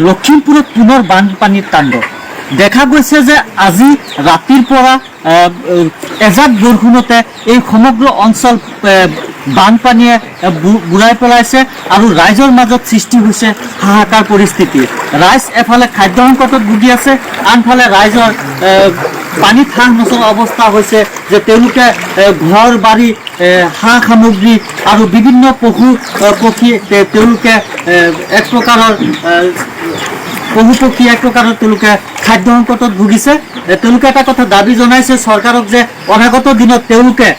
লখিমপুৰত পুনৰ বানপানীৰ তাণ্ডৱ দেখা গৈছে যে আজি ৰাতিৰ পৰা এজাক বৰষুণতে এই সমগ্ৰ অঞ্চল বানপানীয়ে বুৰাই পেলাইছে আৰু ৰাইজৰ মাজত সৃষ্টি হৈছে হাহাকাৰ পৰিস্থিতি। ৰাইজ এফালে খাদ্য সংকটত ভুগি আছে, আনফালে ৰাইজৰ পানীত হাঁহ নচলা অৱস্থা হৈছে যে তেওঁলোকে ঘৰ বাৰী হাঁহ সামগ্ৰী আৰু বিভিন্ন পশু পক্ষী তেওঁলোকে এক প্ৰকাৰৰ তেওঁলোকে খাদ্য সংকটত ভুগিছে। তেওঁলোকে এটা কথা দাবী জনাইছে চৰকাৰক যে অনাগত দিনত তেওঁলোকে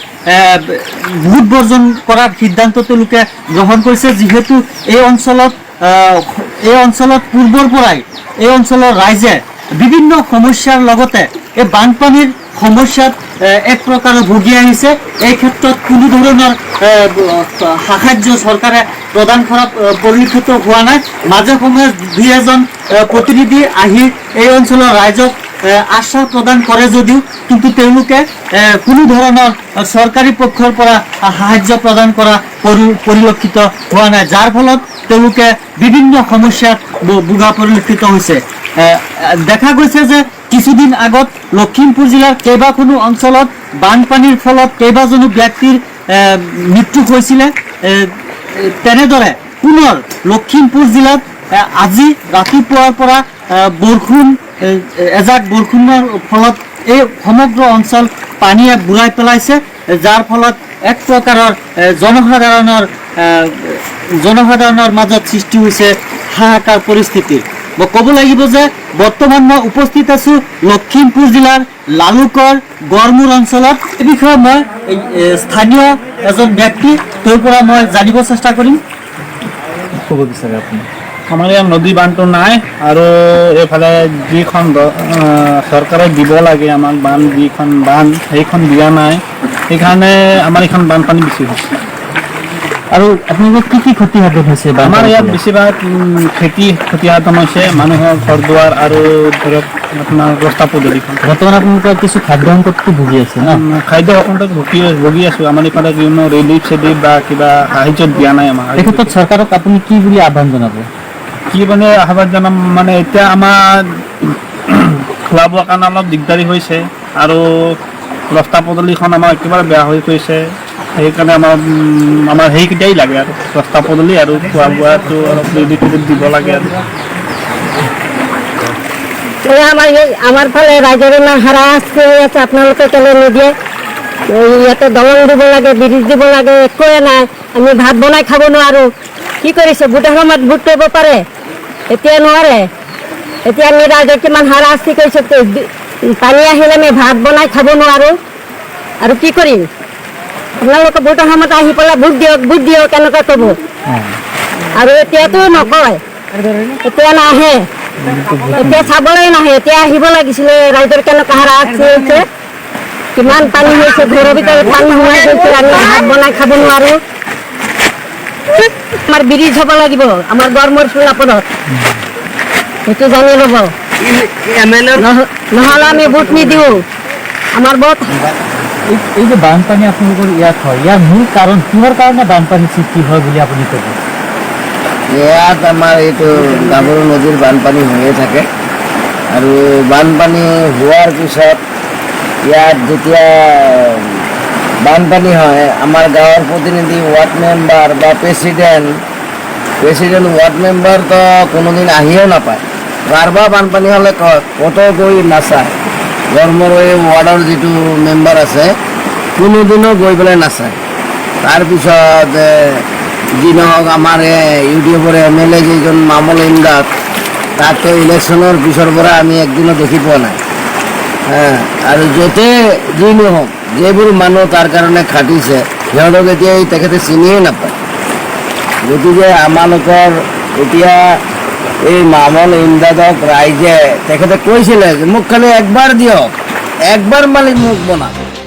ভোট বৰ্জন কৰাৰ সিদ্ধান্ত তেওঁলোকে গ্ৰহণ কৰিছে, যিহেতু এই অঞ্চলত পূৰ্বৰ পৰাই এই অঞ্চলৰ ৰাইজে বিভিন্ন সমস্যাৰ লগতে এই বানপানীৰ সমস্যাত এক প্ৰকাৰৰ ভুগি আহিছে। এই ক্ষেত্ৰত কোনো ধৰণৰ সাহায্য চৰকাৰে প্ৰদান কৰা পৰিলক্ষিত হোৱা নাই। মাজে সময়ে দুই এজন প্ৰতিনিধি আহি এই অঞ্চলৰ ৰাইজক আশ্বাস প্ৰদান কৰে যদিও কিন্তু তেওঁলোকে কোনো ধৰণৰ চৰকাৰী পক্ষৰ পৰা সাহায্য প্ৰদান কৰা পৰিলক্ষিত হোৱা নাই, যাৰ ফলত তেওঁলোকে বিভিন্ন সমস্যাত ভোগা পৰিলক্ষিত হৈছে। দেখা গৈছে যে কিছুদিন আগত লখিমপুৰ জিলাৰ কেইবাখনো অঞ্চলত বানপানীৰ ফলত কেইবাজনো ব্যক্তিৰ মৃত্যু হৈছিলে। তেনেদৰে পুনৰ লখিমপুৰ জিলাত আজি ৰাতিপুৱাৰ পৰা এজাক বৰষুণৰ ফলত এই সমগ্ৰ অঞ্চল পানীয়ে বুৰাই পেলাইছে, যাৰ ফলত এক প্ৰকাৰৰ জনসাধাৰণৰ মাজত সৃষ্টি হৈছে হাহাকাৰ পৰিস্থিতি। মই ক'ব লাগিব যে বৰ্তমান মই উপস্থিত আছোঁ লখিমপুৰ জিলাৰ লালুকৰ গড়মূৰ অঞ্চলত। এই বিষয়ে মই স্থানীয় এজন ব্যক্তি তেওঁৰ পৰা মই জানিব চেষ্টা কৰিম। ক'ব বিচাৰে আপুনি? আমাৰ ইয়াত নদী বান্ধটো নাই আৰু এইফালে যিখন চৰকাৰে দিব লাগে আমাক যিখন বান্ধ সেইখন দিয়া নাই, সেইকাৰণে আমাৰ এইখন বানপানী বেছি হৈছে। আৰু আপোনালোকৰ কি ক্ষতিসাধন হৈছে? আমাৰ ইয়াত বেছিভাগ খেতি ক্ষতিসাধন হৈছে, মানুহৰ ঘৰ দুৱাৰ আৰু ধৰক আপোনাৰ ৰাস্তা পদূলিখন। বৰ্তমান আপোনালোকৰ কিছু খাদ্য সংকটটো ভুগি আছে ন? খাদ্য সংকটত ভুগি আছোঁ। আমাৰ এইফালে বিভিন্ন ৰিলিফ বা কিবা সাহায্য দিয়া নাই আমাৰ। এই ক্ষেত্ৰত চৰকাৰক আপুনি কি বুলি আহ্বান জনাব? কি মানে আহ্বান জনাম মানে এতিয়া আমাৰ খোৱা বোৱাৰ কাৰণে অলপ দিগদাৰী হৈছে আৰু ৰাস্তা পদূলিখন আমাৰ একেবাৰে বেয়া হৈ গৈছে। সেইকাৰণে আমাৰ সেইকেইটাই লাগে আৰু ৰাস্তা পদূলি আৰু খোৱা বোৱাটো অলপ ৰিলিফ দিব লাগে আৰু। আমাৰ ফালে ৰাইজৰ ইমান হাৰাশ হৈ আছে, আপোনালোকে কেলে নিদিয়ে? ইয়াতে দলং দিব লাগে, ব্ৰিজ দিব লাগে, একোৱে নাই। আমি ভাত বনাই খাব নোৱাৰোঁ। কি কৰিছে? ভোটৰ সময়ত ভোট কৰিব পাৰে, এতিয়া নোৱাৰে। এতিয়া আমি ৰাইজৰ কিমান হাৰাশাস্তি কৰিছে, পানী আহিলে আমি ভাত বনাই খাব নোৱাৰোঁ আৰু কি কৰিম? আপোনালোকে ভোটৰ সময়ত আহি পেলাই ভোট দিয়ক কেনেকুৱা ক'ব? আৰু এতিয়াতো নকয়, এতিয়া নাহে, এতিয়া চাবলৈ নাহে। এতিয়া আহিব লাগিছিলে। ৰাইজৰ কেনেকুৱা হাৰাশাস্তি হৈছে, কিমান পানী হৈছে, ঘৰৰ ভিতৰত পানী সোমাই গৈছে, আমি ভাত বনাই খাব নোৱাৰোঁ। আমাৰ ব্ৰিজ হ'ব লাগিব আমাৰ গড়মূৰ সোলাপুৰত, সেইটো জানি ল'ব, নহ'লে আমি ভোট নিদিওঁ। আমাৰ ভোট এই যে বানপানী আপোনালোকৰ ইয়াত হয়, ইয়াৰ মূল কাৰণ কিহৰ কাৰণে বানপানী সৃষ্টি হয় বুলি আপুনি ক'ব? ইয়াত আমাৰ এইটো গাভৰু নদীৰ বানপানী হৈয়ে থাকে আৰু বানপানী হোৱাৰ পিছত ইয়াত যেতিয়া বানপানী হয়, আমাৰ গাঁৱৰ প্ৰতিনিধি ৱাৰ্ড মেম্বাৰ বা প্ৰেচিডেণ্ট ৱাৰ্ড মেম্বাৰতো কোনোদিন আহিও নাপায়। কাৰোবাৰ বানপানী হ'লে ক'তো গৈ নাচায়। গড়মূৰ এই ৱাৰ্ডৰ যিটো মেম্বাৰ আছে কোনোদিনো গৈ পেলাই নাচায়। তাৰপিছত যি নহওক আমাৰ ইউটিউবৰ MLA যিজন মামুল ইমদাদ, তাততো ইলেকশ্যনৰ পিছৰ পৰা আমি একদিনো দেখি পোৱা নাই। আৰু য'তে যি নহওক যিবোৰ মানুহ তাৰ কাৰণে খাটিছে সিহঁতক এতিয়া তেখেতে চিনিয়ে নাপায়। গতিকে আমালোকৰ এতিয়া এই মামুল ইমদাদক ৰাইজে তেখেতে কৈছিলে যে মোক খালি একবাৰ দিয়ক, একবাৰ মালিক মোক বনাওক।